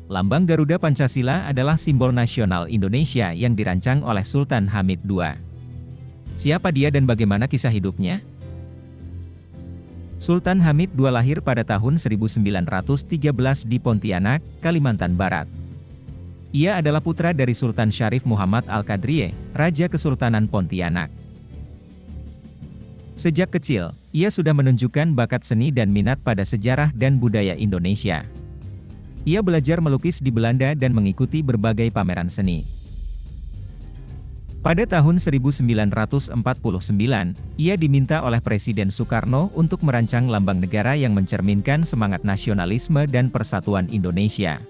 Lambang Garuda Pancasila adalah simbol nasional Indonesia yang dirancang oleh Sultan Hamid II. Siapa dia dan bagaimana kisah hidupnya? Sultan Hamid II lahir pada tahun 1913 di Pontianak, Kalimantan Barat. Ia adalah putra dari Sultan Syarif Muhammad Al-Qadriye, Raja Kesultanan Pontianak. Sejak kecil, ia sudah menunjukkan bakat seni dan minat pada sejarah dan budaya Indonesia. Ia belajar melukis di Belanda dan mengikuti berbagai pameran seni. Pada tahun 1949, ia diminta oleh Presiden Soekarno untuk merancang lambang negara yang mencerminkan semangat nasionalisme dan persatuan Indonesia.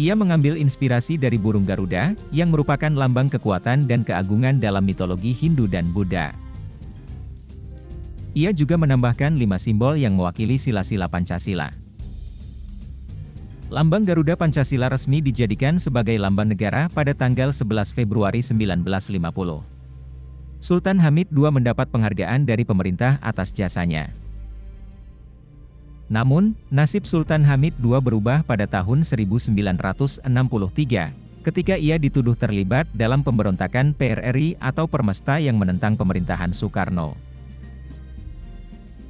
Ia mengambil inspirasi dari burung Garuda, yang merupakan lambang kekuatan dan keagungan dalam mitologi Hindu dan Buddha. Ia juga menambahkan 5 simbol yang mewakili sila-sila Pancasila. Lambang Garuda Pancasila resmi dijadikan sebagai lambang negara pada tanggal 11 Februari 1950. Sultan Hamid II mendapat penghargaan dari pemerintah atas jasanya. Namun, nasib Sultan Hamid II berubah pada tahun 1963, ketika ia dituduh terlibat dalam pemberontakan PRRI atau Permesta yang menentang pemerintahan Soekarno.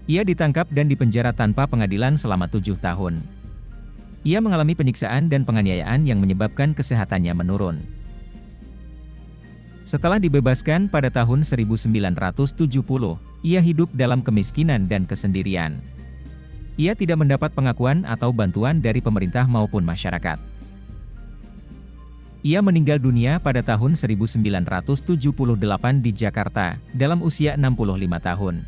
Ia ditangkap dan dipenjara tanpa pengadilan selama 7 tahun. Ia mengalami penyiksaan dan penganiayaan yang menyebabkan kesehatannya menurun. Setelah dibebaskan pada tahun 1970, ia hidup dalam kemiskinan dan kesendirian. Ia tidak mendapat pengakuan atau bantuan dari pemerintah maupun masyarakat. Ia meninggal dunia pada tahun 1978 di Jakarta, dalam usia 65 tahun.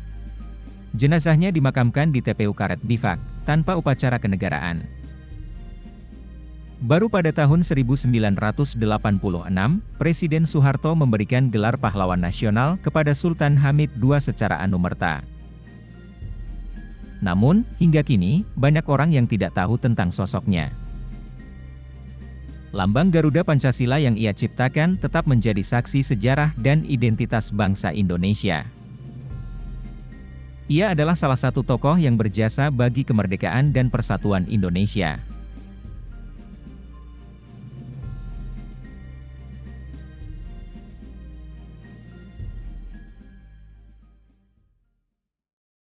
Jenazahnya dimakamkan di TPU Karet Bifak, tanpa upacara kenegaraan. Baru pada tahun 1986, Presiden Soeharto memberikan gelar pahlawan nasional kepada Sultan Hamid II secara anumerta. Namun, hingga kini, banyak orang yang tidak tahu tentang sosoknya. Lambang Garuda Pancasila yang ia ciptakan tetap menjadi saksi sejarah dan identitas bangsa Indonesia. Ia adalah salah satu tokoh yang berjasa bagi kemerdekaan dan persatuan Indonesia.